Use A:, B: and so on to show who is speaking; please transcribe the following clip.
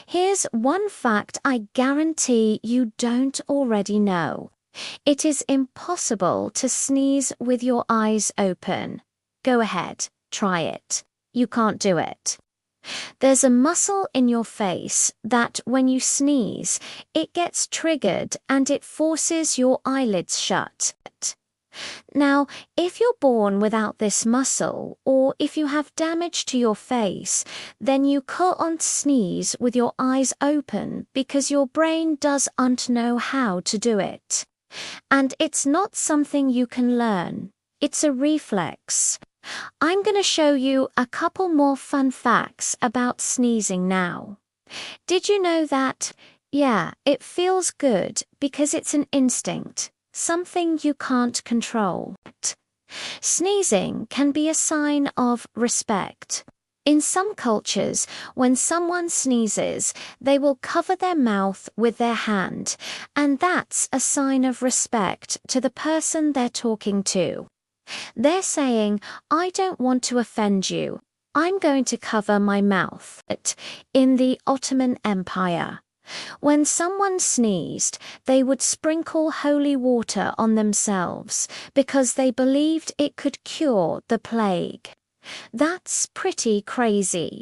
A: Here's one fact I guarantee you don't already know. It is impossible to sneeze with your eyes open. Go ahead, try it. You can't do it. There's a muscle in your face that when you sneeze, it gets triggered and it forces your eyelids shut. Now, if you're born without this muscle, or if you have damage to your face, then you can't sneeze with your eyes open because your brain doesn't know how to do it. And it's not something you can learn. It's a reflex. I'm going to show you a couple more fun facts about sneezing now. Did you know that, it feels good because it's an instinct, something you can't control. Sneezing can be a sign of respect. In some cultures, when someone sneezes, they will cover their mouth with their hand, and that's a sign of respect to the person they're talking to. They're saying, I don't want to offend you. I'm going to cover my mouth. In the Ottoman Empire, when someone sneezed, they would sprinkle holy water on themselves because they believed it could cure the plague. That's pretty crazy.